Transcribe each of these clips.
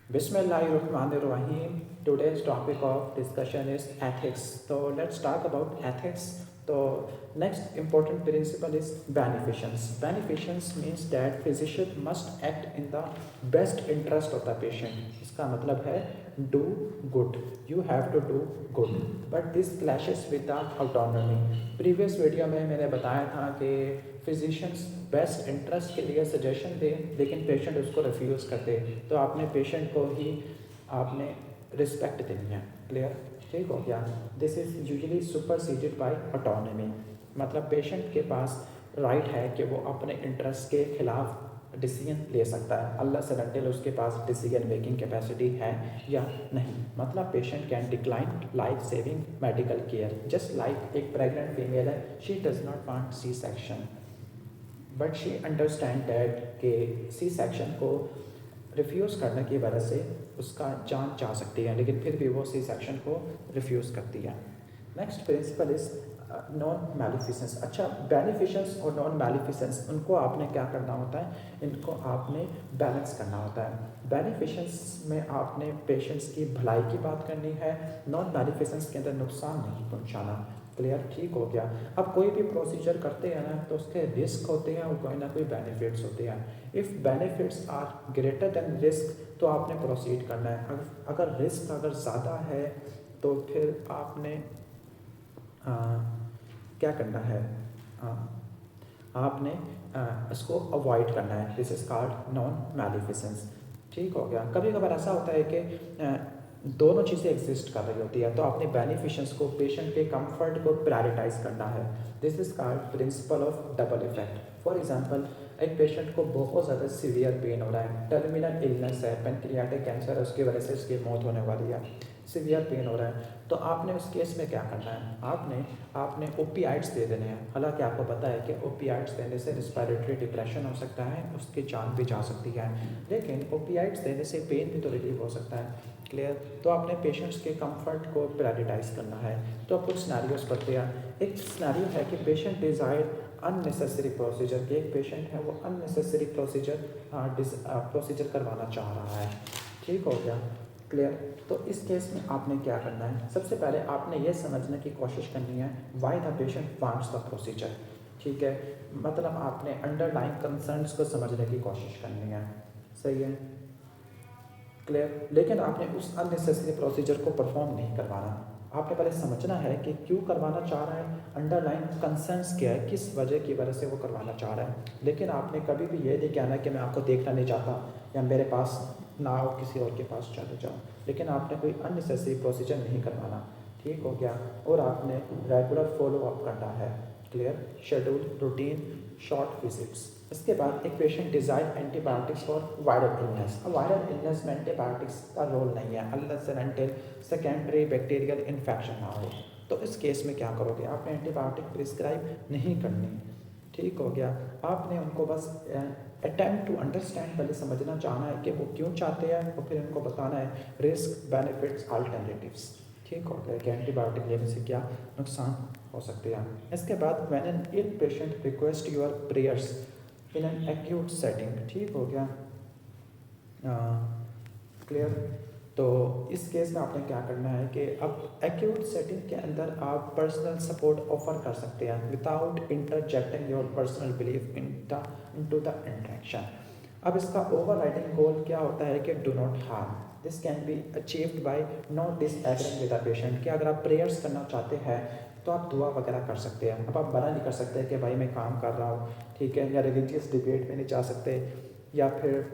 Bismillahirrahmanirrahim. Today's topic of discussion is ethics. So let's talk about ethics. So next important principle is beneficence. Beneficence means that physician must act in the best interest of the patient. इसका मतलब है do good. You have to do good. But this clashes with the autonomy. Previous video में मैंने बताया था कि physicians best interest के लिए सजेशन दे लेकिन पेशेंट उसको रिफ्यूज़ करते, तो आपने पेशेंट को ही आपने रिस्पेक्ट देनी है। क्लियर? ठीक हो गया। This is usually superseded by autonomy, मतलब पेशेंट के पास राइट है कि वो अपने इंटरेस्ट के खिलाफ डिसीजन ले सकता है, अल्लाह से अनटिल उसके पास डिसीजन मेकिंग कैपेसिटी है या नहीं। मतलब patient can decline life saving medical care, just like एक प्रेग्नेंट फीमेल है, she does not want C section but she understand that कि सी सेक्शन को रिफ्यूज़ करने की वजह से उसका जान जा सकती है, लेकिन फिर भी वो सी सेक्शन को रिफ्यूज़ करती है। Next principle is non maleficence. अच्छा, बेनिफिशंस और नॉन मैलिफिसेंस, उनको आपने क्या करना होता है, इनको आपने बैलेंस करना होता है। बेनिफिशंस में आपने पेशेंट्स की भलाई की बात करनी है, नॉन मैलिफिसेंस के अंदर नुकसान नहीं पहुंचाना। क्लियर? ठीक हो गया। अब कोई भी प्रोसीजर करते हैं ना, तो उसके रिस्क होते हैं और कोई ना कोई बेनिफिट्स होते हैं। If benefits are greater than risk तो आपने प्रोसीड करना है। अगर रिस्क अगर ज़्यादा है तो फिर आपने क्या करना है, आपने इसको अवॉइड करना है। This is called non maleficence. ठीक हो गया। कभी कभार ऐसा होता है कि दोनों चीज़ें एग्जिस्ट कर रही होती है, तो आपने बेनिफिशंस को, पेशेंट के कंफर्ट को प्रायोरिटाइज करना है। This is called principle of double effect. For example, एक पेशेंट को बहुत ज़्यादा सीवियर पेन हो रहा है, टर्मिनल इलनेस है, पेनक्रियाटिक कैंसर है, उसकी वजह से उसकी मौत होने वाली है, सीवियर पेन हो रहा है, तो आपने उस केस में क्या करना है, आपने ओपियाइड्स दे देने हैं। हालांकि आपको पता है कि ओपियाइड्स देने से रिस्पिरेटरी डिप्रेशन हो सकता है, उसकी जान भी जा सकती है, लेकिन ओपियाइड्स देने से पेन भी तो रिलीव हो सकता है। क्लियर? तो आपने पेशेंट्स के कंफर्ट को प्रायोरिटाइज करना है। तो अब कुछ सिनेरियोस पढ़ते हैं। एक सिनेरियो है कि पेशेंट डिज़ायर अननेसेसरी प्रोसीजर, कि एक पेशेंट है वो अननेसेसरी प्रोसीजर करवाना चाह रहा है। ठीक हो गया। क्लियर? तो इस केस में आपने क्या करना है, सबसे पहले आपने ये समझने की कोशिश करनी है why the patient wants the procedure. ठीक है, मतलब आपने अंडरलाइन कंसर्न्स को समझने की कोशिश करनी है। सही है? क्लियर? लेकिन आपने उस अननेसेसरी प्रोसीजर को परफॉर्म नहीं करवाना। आपने पहले समझना है कि क्यों करवाना चाह रहा है, अंडरलाइन कंसर्न्स क्या है, किस वजह से वो करवाना चाह रहा है। लेकिन आपने कभी भी ये नहीं कहना कि मैं आपको देखना नहीं चाहता या मेरे पास ना आओ, किसी और के पास चले जाओ। लेकिन आपने कोई अननेसेसरी प्रोसीजर नहीं करवाना। ठीक हो गया। और आपने रेगुलर फॉलो अप करना है। Clear? Schedule, routine, short visits. इसके बाद एक patient desire antibiotics for viral illness. अब वायरल इलनेस में एंटीबायोटिक्स का रोल नहीं है unless and until secondary bacterial infection ना हो। तो इस केस में क्या करोगे, आपने एंटीबायोटिक प्रिस्क्राइब नहीं करनी। ठीक हो गया। आपने उनको बस अटेम्प्ट टू अंडरस्टैंड, पहले समझना चाहना है कि वो क्यों चाहते हैं, और फिर उनको बताना है रिस्क, बेनिफिट्स, अल्टरनेटिव्स। ठीक हो गया कि एंटीबायोटिक लेने से क्या नुकसान हो सकते हैं। इसके बाद when an ill patient request your prayers in an acute setting. ठीक हो गया। क्लियर? तो इस केस में आपने क्या करना है कि अब एक्यूट सेटिंग के अंदर आप पर्सनल सपोर्ट ऑफर कर सकते हैं without interjecting your personal belief into the interaction. अब इसका ओवरराइडिंग गोल क्या होता है कि do not harm. This can be achieved by not disagreeing with the patient, कि अगर आप प्रेयर्स करना चाहते हैं तो आप दुआ वगैरह कर सकते हैं। अब आप मना नहीं कर सकते कि भाई मैं काम कर रहा हूँ, ठीक है, या रिलीजियस डिबेट में नहीं जा सकते, या फिर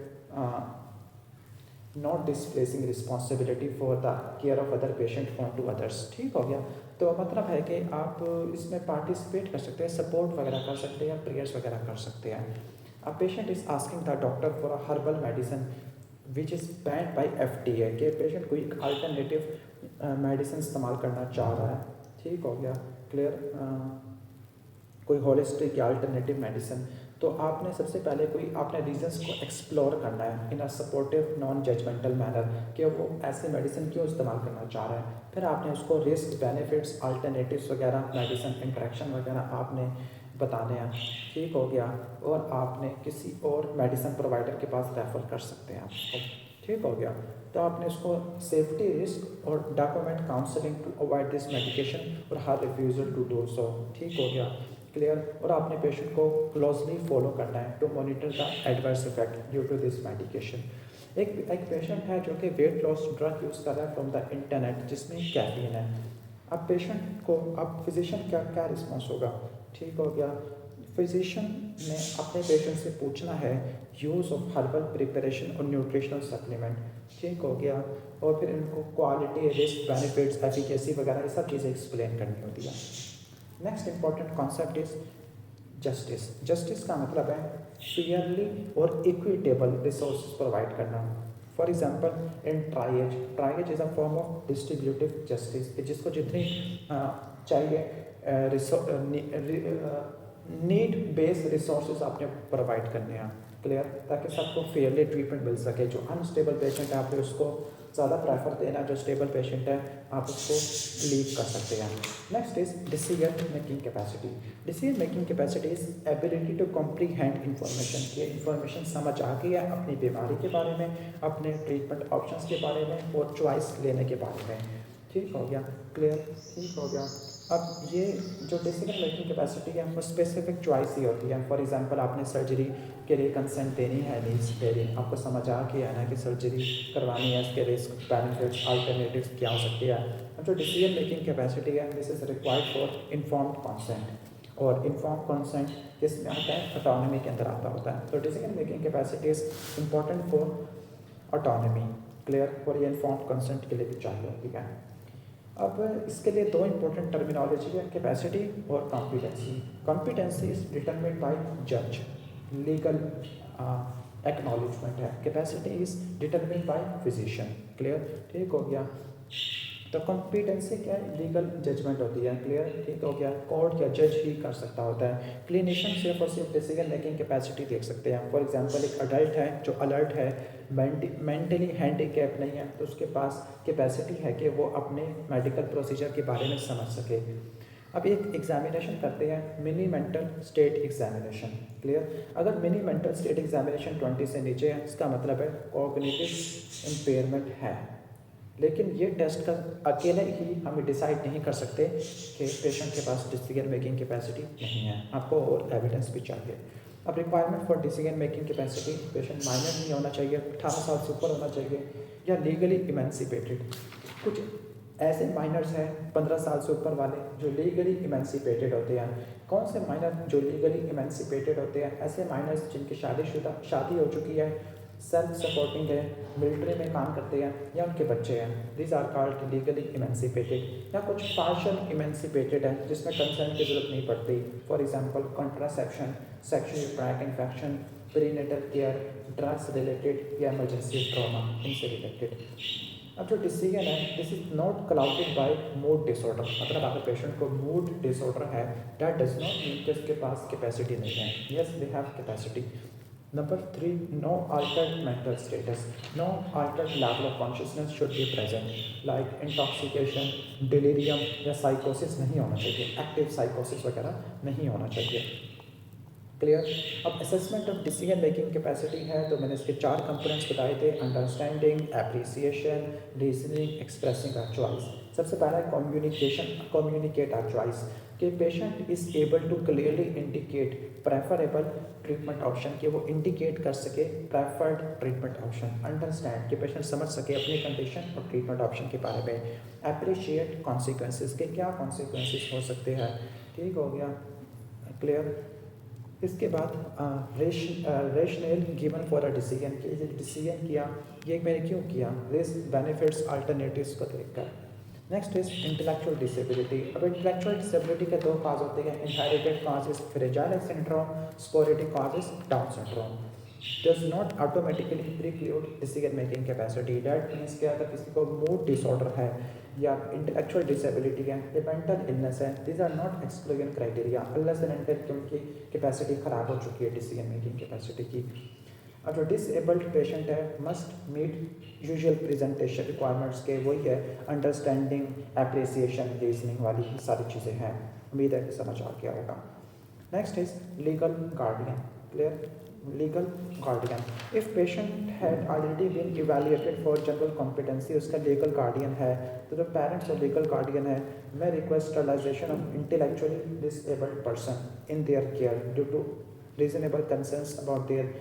not displacing responsibility for the care of other patient on to others. ठीक हो गया। तो मतलब है कि आप इसमें पार्टिसिपेट कर सकते हैं, सपोर्ट वगैरह कर सकते हैं, प्रेयर्स वगैरह कर सकते हैं। A patient is asking the doctor for a herbal medicine which is band by FDA, कि पेशेंट कोई अल्टरनेटिव मेडिसिन इस्तेमाल करना चाह रहा है। ठीक हो गया। क्लियर? कोई होलिस्टिक या अल्टरनेटिव मेडिसिन, तो आपने सबसे पहले कोई आपने रीजंस को एक्सप्लोर करना है in a supportive non judgemental manner, कि वो ऐसे मेडिसिन क्यों इस्तेमाल करना चाह रहा है। फिर आपने उसको रिस्क, बेनिफिट्स, अल्टरनेटिव्स वगैरह, मेडिसिन इंटरेक्शन वगैरह आपने बताने हैं। ठीक हो गया। और आपने किसी और मेडिसिन प्रोवाइडर के पास रेफ़र कर सकते हैं आपको। ठीक हो गया। तो आपने उसको सेफ्टी रिस्क और document counselling to avoid this medication और her refusal to do so, ठीक हो गया, क्लियर। और आपने पेशेंट को क्लोजली फॉलो करना है to monitor the adverse effect due to this medication. एक पेशेंट है जो कि वेट लॉस ड्रग यूज़ कर रहा है फ्रॉम द इंटरनेट जिसमें कैफीन है। अब पेशेंट को अब फिजिशियन क्या क्या रिस्पॉन्स होगा, ठीक हो गया। फिजिशियन ने अपने पेशेंट से पूछना है यूज़ ऑफ हर्बल प्रिपरेशन और न्यूट्रिशनल सप्लीमेंट, ठीक हो गया। और फिर इनको क्वालिटी, रिस्क, बेनिफिट्स, एफिकेसी वगैरह ये सब चीज़ें एक्सप्लेन करनी होती है। Next important concept is justice. Justice का मतलब है फेयरली और इक्विटेबल रिसोर्स प्रोवाइड करना। For example in triage is a form of distributive justice, जिसको जितनी चाहिए नीड बेस्ड रिसोर्सेज आपने प्रोवाइड करने हैं, क्लियर, ताकि सबको फेयरली ट्रीटमेंट मिल सके। जो अनस्टेबल पेशेंट है आपने उसको ज़्यादा प्रेफर देना, जो स्टेबल पेशेंट है आप उसको लीव कर सकते हैं। Next is decision making capacity. Decision making capacity is ability to comprehend information. ये इंफॉर्मेशन समझ आ गई है अपनी बीमारी के बारे में, अपने ट्रीटमेंट ऑप्शंस के बारे में और चॉइस लेने के बारे में, ठीक हो गया, क्लियर, ठीक हो गया। अब ये जो डिसीजन मेकिंग कैपेसिटी है वो स्पेसिफिक चॉइस ही होती है। फॉर एग्जांपल आपने सर्जरी के लिए कंसेंट देनी है, नीड्स देनी, आपको समझ आ गया है ना कि सर्जरी करवानी है, इसके रिस्क, बेनिफिट्स, अल्टरनेटिव्स क्या हो सकती है। अब जो डिसीजन मेकिंग कैपेसिटी है this is required for informed consent. और इन्फॉर्म कंसेंट किसमें आता है, ऑटोनॉमी के अंदर आता होता है। तो decision making capacity is important for autonomy, clear, और ये इन्फॉर्म्ड कंसेंट के लिए भी चाहिए, ठीक है। अब इसके लिए दो इंपॉर्टेंट टर्मिनोलॉजी है, कैपेसिटी और competency. Competency is determined bye जज, लीगल एक्नॉलेजमेंट है। Capacity is determined bye physician, clear, ठीक हो गया। तो कॉम्पिटेंसी क्या है, लीगल जजमेंट होती है, क्लियर, ठीक हो गया। कोर्ट या जज ही कर सकता होता है। क्लिनिशियन सिर्फ और सिर्फ डिसीजन मेकिंग कैपेसिटी देख सकते हैं। फॉर एग्जांपल एक अडल्ट है जो अलर्ट है, मेंटली हैंडीकैप नहीं है, तो उसके पास कैपेसिटी है कि वो अपने मेडिकल प्रोसीजर के बारे में समझ सके। अब एक एग्जामिनेशन करते हैं, mini mental state examination, clear. अगर मिनी मेंटल स्टेट एग्जामिनेशन 20 से नीचे है इसका मतलब है कॉग्निटिव इम्पेयरमेंट है। लेकिन ये टेस्ट का अकेले ही हम डिसाइड नहीं कर सकते कि पेशेंट के पास डिसीजन मेकिंग कैपेसिटी नहीं है, आपको और एविडेंस भी चाहिए। अब requirement for decision making capacity, patient minor नहीं होना चाहिए, 18 साल से ऊपर होना चाहिए, या लीगली इमेंसिपेटेड। कुछ ऐसे माइनर्स हैं 15 साल से ऊपर वाले जो लीगली इमेंसिपेटेड होते हैं। कौन से माइनर जो लीगली इमेंसिपेटेड होते हैं, ऐसे माइनर्स जिनकी शादी हो चुकी है, सेल्फ सपोर्टिंग है, मिलिट्री में काम करते हैं, या उनके बच्चे हैं, this are called legally emancipated. या कुछ पार्शियल इमेंसिपेटेड है जिसमें कंसेंट की जरूरत नहीं पड़ती। For example contraception, sexual track infection, prenatal care, drugs related या इमरजेंसी ट्रॉमा, इनसे रिलेटेड। अब जो डिसीजन है this is not clouded by mood disorder. मतलब अगर पेशेंट को मूड डिसऑर्डर है दैट डज नॉट मीन कि उसके पास कैपेसिटी नहीं है, yes they have capacity. Number 3, no altered mental status. No altered level of consciousness should be present, like intoxication, delirium या psychosis नहीं होना चाहिए, active psychosis वगैरह नहीं होना चाहिए, क्लियर। अब assessment of decision making capacity है तो मैंने इसके 4 कंपोनेंट्स बताए थे, understanding, appreciation, reasoning, expressing our choice. सबसे पहला है कम्युनिकेशन, कम्युनिकेट आवर चॉइस, कि patient is able to clearly indicate preferable treatment option, कि वो इंडिकेट कर सके प्रेफर्ड ट्रीटमेंट ऑप्शन। अंडरस्टैंड, कि पेशेंट समझ सके अपनी कंडीशन और ट्रीटमेंट ऑप्शन के बारे में। अप्रिशिएट कॉन्सिक्वेंसेस, के क्या कॉन्सिक्वेंसेस हो सकते हैं, ठीक हो गया, क्लियर। इसके बाद rational given for a decision, कि डिसीजन किया ये मैंने क्यों किया, रिस्क, बेनिफिट्स, अल्टरनेटिव्स को देखकर। Next is intellectual disability. अब इंटेलेक्चुअल डिसेबिलिटी के 2 काज होते हैं, inherited cause is fragile syndrome, sporadic cause is down syndrome. Does not automatically preclude decision making capacity. That means कि अगर किसी को मूड डिसऑर्डर है या इंटेलेक्चुअल डिसेबिलिटी है या मेंटल इलनेस है, this are not exclusion criteria unless and until कि उनकी कैपेसिटी ख़राब हो चुकी है डिसीजन मेकिंग कैपेसिटी की। अब जो डिसेबल्ड पेशेंट है must meet usual presentation requirements के, वही है अंडरस्टैंडिंग, एप्रिसिएशन, रीजनिंग वाली सारी चीज़ें हैं। उम्मीद है कि समझ आ गया होगा। Next is legal guardian, clear. Legal guardian, if patient had already been evaluated for general competency, उसका लीगल गार्डियन है, तो जो पेरेंट्स और लीगल गार्डियन है may request sterilization of intellectually disabled person in their care due to reasonable concerns about their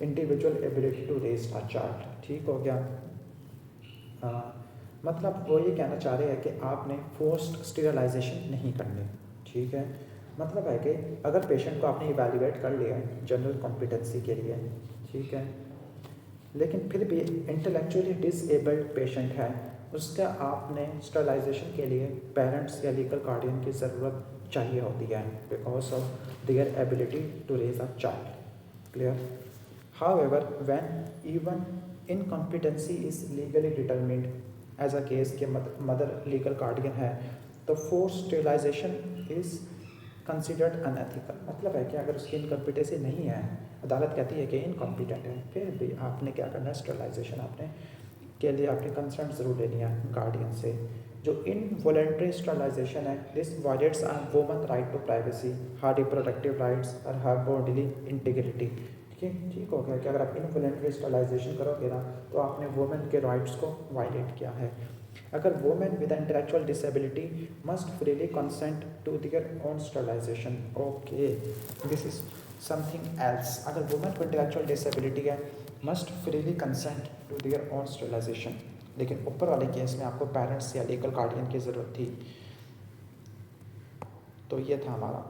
individual ability to raise a child. ठीक हो गया। मतलब वो ये कहना चाह रहे हैं कि आपने फोर्स्ड स्टीरिलाइजेशन नहीं करनी। ठीक है, मतलब है कि अगर पेशेंट को आपने इवेल्युएट कर लिया है जनरल कॉम्पिटेंसी के लिए, ठीक है, लेकिन फिर भी इंटेलेक्चुअली डिसेबल्ड पेशेंट है, उसका आपने स्टरलाइजेशन के लिए पेरेंट्स या लीगल गार्डियन की ज़रूरत चाहिए होती है because of their ability to raise a child. Clear. However when even incompetency is legally determined as a case के मदर लीगल गार्डियन है, तो force sterilization is considered unethical. मतलब है कि अगर उसकी इनकॉम्पिटेंसी नहीं है, अदालत कहती है कि इनकॉम्पिटेंट है, फिर भी आपने क्या करना है, स्टेलाइजेशन आपने के लिए आपने कंसर्न ज़रूर लेनी है गार्डियन से। जो इनवॉलेंट्री स्टेलाइजेशन है, this violates a woman right to privacy, her reproductive rights और हर बॉडीली इंटीग्रिटी। ठीक हो गया कि अगर आप इनवॉलेंट्री स्टेलाइजेशन करोगे ना, तो आपने वुमेन के राइट्स को वायलेट किया है। अगर women with intellectual disability must freely consent to their own sterilization, okay this is something else. अगर वुमेन को इंटेलेक्चुअल डिसेबिलिटी है, must freely consent to their own sterilization, लेकिन ऊपर वाले केस में आपको पेरेंट्स या लीगल गार्डियन की ज़रूरत थी। तो ये था हमारा